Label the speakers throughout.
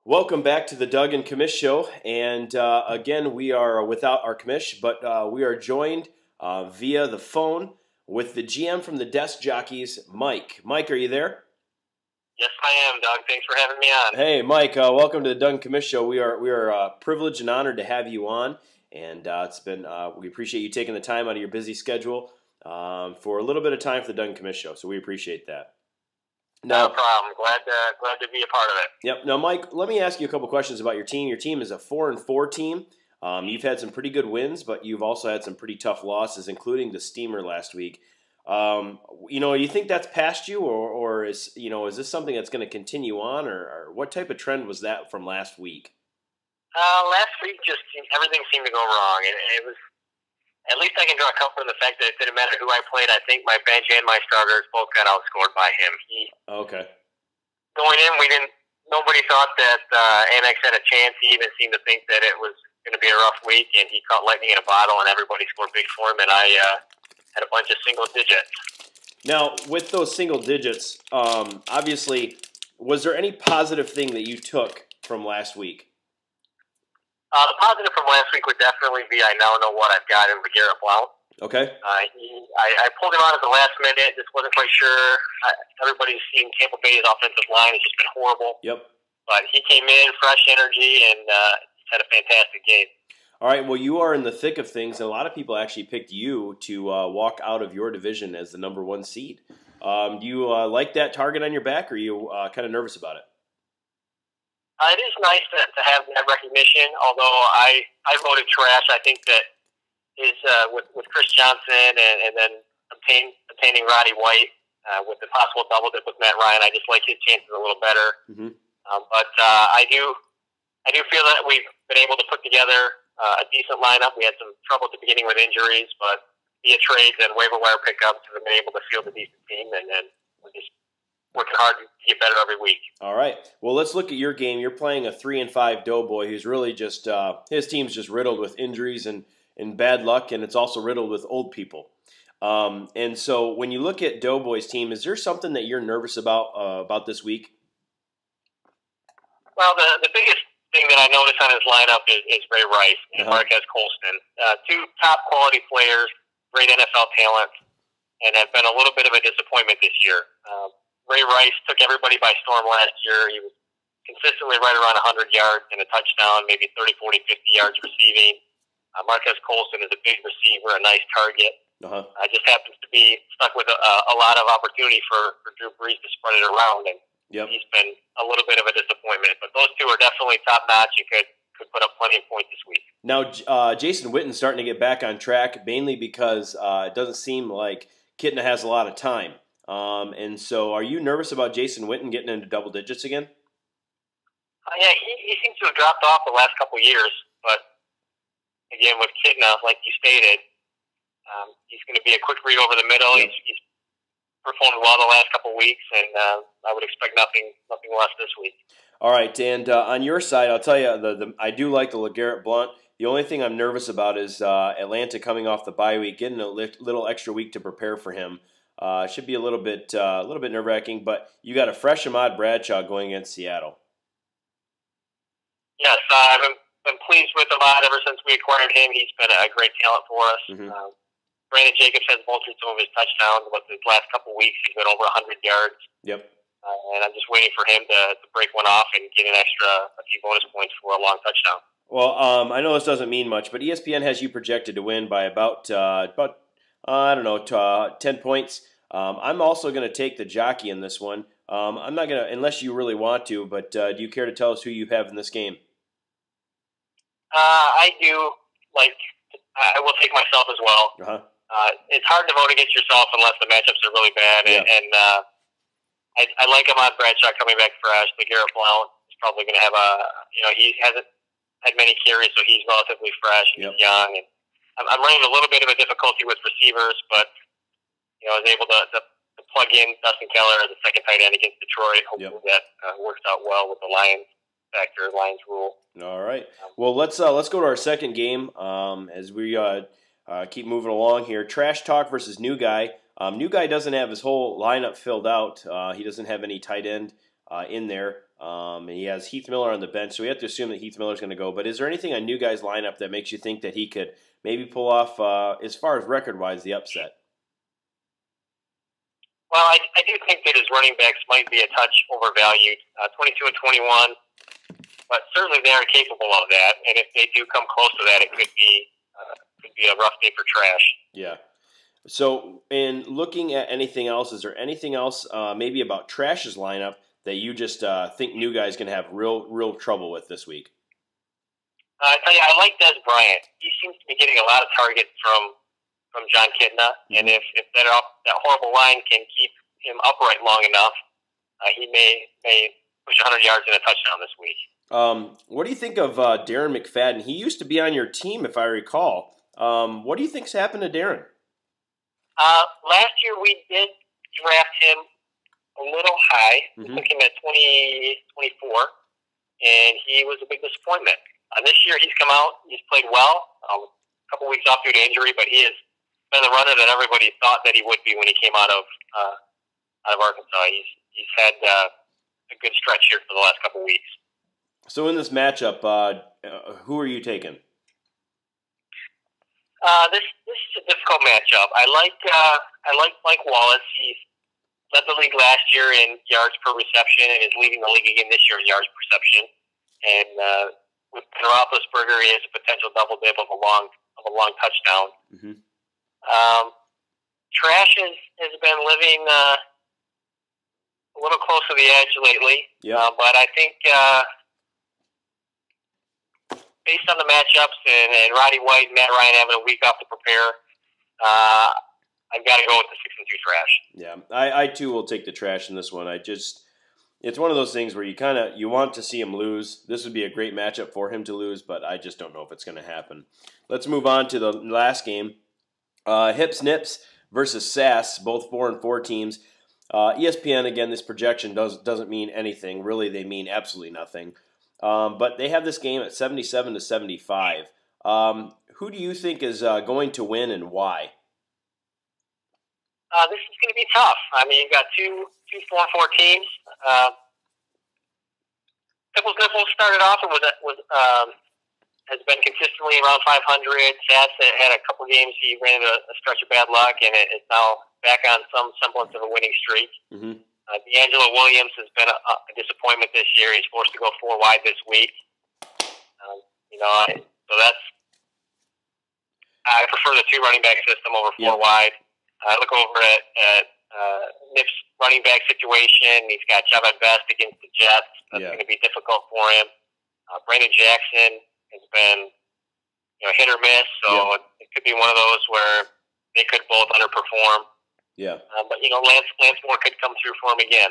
Speaker 1: Welcome back to the Doug and Commish Show. And again, we are without our Commish, but we are joined via the phone with the GM from the Desk Jockeys, Mike. Mike, are you there?
Speaker 2: Yes, I am, Doug. Thanks for having me on.
Speaker 1: Hey, Mike. Welcome to the Doug and Commish Show. We are privileged and honored to have you on, and we appreciate you taking the time out of your busy schedule for a little bit of time for the Doug and Commish Show. So we appreciate that.
Speaker 2: No problem. Glad to be a part of it.
Speaker 1: Yep. Now, Mike, let me ask you a couple questions about your team. Your team is a 4-4 team. You've had some pretty good wins, but you've also had some pretty tough losses, including the Steamer last week. Do you think that's past you, or is this something that's going to continue on, or what type of trend was that from last week?
Speaker 2: Last week, everything seemed to go wrong, and it was. At least I can draw comfort in the fact that it didn't matter who I played. I think my bench and my starters both got outscored by him.
Speaker 1: Okay.
Speaker 2: Going in, nobody thought that Annex had a chance. He even seemed to think that it was going to be a rough week, and he caught lightning in a bottle, and everybody scored big for him, and I had a bunch of single digits.
Speaker 1: Now, with those single digits, obviously, was there any positive thing that you took from last week?
Speaker 2: The positive from last week would definitely be I now know what I've got in Blunt.
Speaker 1: Okay.
Speaker 2: I pulled him out at the last minute. Just wasn't quite sure. Everybody's seen Tampa Bay's offensive line has just been horrible.
Speaker 1: Yep.
Speaker 2: But he came in, fresh energy, and had a fantastic game.
Speaker 1: All right. Well, you are in the thick of things, and a lot of people actually picked you to walk out of your division as the #1 seed. Do you like that target on your back, or are you kind of nervous about it?
Speaker 2: It is nice to have that recognition, although I voted trash. I think that is with Chris Johnson and then obtaining Roddy White with the possible double dip with Matt Ryan. I just like his chances a little better.
Speaker 1: Mm-hmm.
Speaker 2: But I do feel that we've been able to put together a decent lineup. We had some trouble at the beginning with injuries, but via trades and waiver wire pickups, we've been able to field a decent team, and then we're just working hard to get better every week.
Speaker 1: All right. Well, let's look at your game. You're playing a 3-5 Doughboy who's really just his team's just riddled with injuries and bad luck, and it's also riddled with old people. And so, when you look at Doughboy's team, is there something that you're nervous about this week?
Speaker 2: Well, the biggest thing that I notice on his lineup is Ray Rice and Marquez Colston, two top quality players, great NFL talent, and have been a little bit of a disappointment this year. Ray Rice took everybody by storm last year. He was consistently right around 100 yards and a touchdown, maybe 30, 40, 50 yards receiving. Marquez Colston is a big receiver, a nice target. Just happens to be stuck with a lot of opportunity for Drew Brees to spread it around, and he's been a little bit of a disappointment. But those two are definitely top-notch and could put up plenty of points this week.
Speaker 1: Now, Jason Witten's starting to get back on track, mainly because it doesn't seem like Kitna has a lot of time. And so, are you nervous about Jason Witten getting into double digits again?
Speaker 2: Yeah, he seems to have dropped off the last couple of years. But again, with Kitna, like you stated, he's going to be a quick read over the middle. Yep. He's performed well the last couple of weeks, and I would expect nothing less this week.
Speaker 1: All right, and on your side, I'll tell you, I do like the LeGarrette Blount. The only thing I'm nervous about is Atlanta coming off the bye week, getting a little extra week to prepare for him. Should be a little bit nerve-wracking, but you got a fresh Ahmad Bradshaw going against Seattle.
Speaker 2: Yes, I've been pleased with Ahmad ever since we acquired him. He's been a great talent for us.
Speaker 1: Mm-hmm.
Speaker 2: Brandon Jacobs has vultured some of his touchdowns, but the last couple of weeks he's been over 100 yards.
Speaker 1: Yep.
Speaker 2: And I'm just waiting for him to break one off and get a few bonus points for a long touchdown.
Speaker 1: Well, I know this doesn't mean much, but ESPN has you projected to win by about 10 points. I'm also going to take the jockey in this one. I'm not going to, unless you really want to, but do you care to tell us who you have in this game?
Speaker 2: I do. I will take myself as well. It's hard to vote against yourself unless the matchups are really bad. Yeah. And I like Ahmad Bradshaw coming back fresh. LeGarrette Blount is probably going to have he hasn't had many carries, so he's relatively fresh and he's young. And I'm running a little bit of a difficulty with receivers, but I was able to plug in Dustin Keller as a second tight end against Detroit. Hopefully that works out well with the Lions factor, Lions rule.
Speaker 1: All right. Well, let's go to our second game as we keep moving along here. Trash Talk versus New Guy. New Guy doesn't have his whole lineup filled out. He doesn't have any tight end. in there. And he has Heath Miller on the bench, so we have to assume that Heath Miller is going to go. But is there anything on new guys' lineup that makes you think that he could maybe pull off, as far as record-wise, the upset?
Speaker 2: Well, I do think that his running backs might be a touch overvalued, 22 and 21, but certainly they are capable of that. And if they do come close to that, it could be a rough day for Trash.
Speaker 1: Yeah. So, in looking at anything else, is there anything else maybe about Trash's lineup that you just think new guys going to have real trouble with this week?
Speaker 2: I tell you, I like Des Bryant. He seems to be getting a lot of targets from John Kitna, and if that horrible line can keep him upright long enough, he may push 100 yards and a touchdown this week.
Speaker 1: What do you think of Darren McFadden? He used to be on your team, if I recall. What do you think's happened to Darren?
Speaker 2: Last year we did draft him a little high. We took him at 24, and he was a big disappointment. This year he's come out, he's played well, a couple weeks off due to injury, but he has been the runner that everybody thought that he would be when he came out of Arkansas. He's had a good stretch here for the last couple weeks.
Speaker 1: So in this matchup, who are you taking?
Speaker 2: This is a difficult matchup. I like Mike Wallace. He led the league last year in yards per reception and is leading the league again this year in yards per reception. And with Ben Roethlisberger, he has a potential double dip of a long touchdown.
Speaker 1: Mm-hmm.
Speaker 2: Trash has been living a little close to the edge lately.
Speaker 1: Yeah.
Speaker 2: But I think based on the matchups and Roddy White and Matt Ryan having a week off to prepare, I've got to go with the 6-2 Trash.
Speaker 1: Yeah, I too will take the Trash in this one. It's one of those things where you want to see him lose. This would be a great matchup for him to lose, but I just don't know if it's going to happen. Let's move on to the last game. Hips Nips versus Sass, both 4-4 teams. ESPN, again, this projection doesn't mean anything. Really, they mean absolutely nothing. But they have this game at 77-75. Who do you think is going to win and why?
Speaker 2: This is going to be tough. I mean, you've got two 4-4 teams. Nipples started off and has been consistently around 500. Sass had a couple games he ran into a stretch of bad luck, and it is now back on some semblance of a winning streak.
Speaker 1: Mm-hmm.
Speaker 2: D'Angelo Williams has been a disappointment this year. He's forced to go 4 wide this week. So that's I prefer the 2 running back system over 4 wide. I look over at Nips' running back situation. He's got Javon Best against the Jets. That's going to be difficult for him. Brandon Jackson has been hit or miss, so it could be one of those where they could both underperform.
Speaker 1: Yeah.
Speaker 2: But Lance Moore could come through for him again.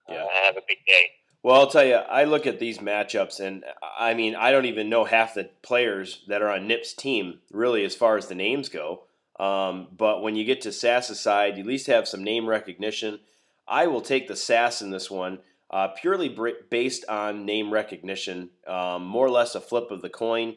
Speaker 2: And have a big day.
Speaker 1: Well, I'll tell you, I look at these matchups, and I mean, I don't even know half the players that are on Nips' team, really, as far as the names go. But when you get to Sass's side, you at least have some name recognition. I will take the Sass in this one, purely based on name recognition, more or less a flip of the coin.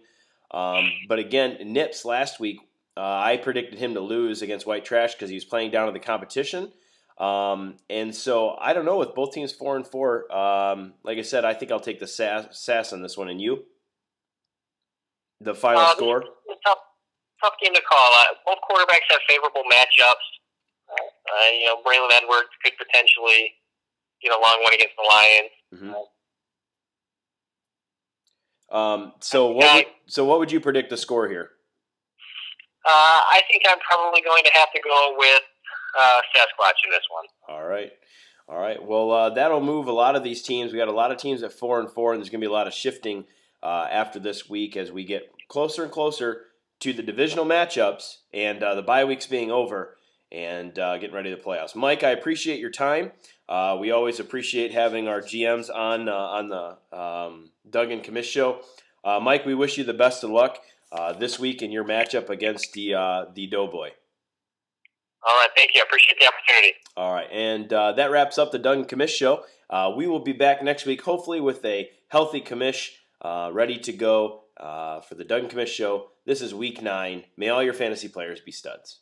Speaker 1: But again, Nips last week, I predicted him to lose against White Trash because he was playing down to the competition. And so I don't know, with both teams 4-4, like I said, I think I'll take the Sass on this one. And you? The final score?
Speaker 2: Tough game to call. Both quarterbacks have favorable matchups. Braylon Edwards could potentially get a long one against the Lions.
Speaker 1: Mm-hmm. So what would you predict the score here?
Speaker 2: I think I'm probably going to have to go with Sasquatch in this one.
Speaker 1: All right. Well, that'll move a lot of these teams. We got a lot of teams at 4-4, and there's going to be a lot of shifting after this week as we get closer and closer to the divisional matchups and the bye weeks being over and getting ready to the playoffs. Mike, I appreciate your time. We always appreciate having our GMs on the Doug and Commish show. Mike, we wish you the best of luck this week in your matchup against the Doughboy.
Speaker 2: All right, thank you. I appreciate the opportunity.
Speaker 1: All right, and that wraps up the Doug and Commish show. We will be back next week, hopefully with a healthy Commish ready to go for the Doug and Commish show. This is Week 9. May all your fantasy players be studs.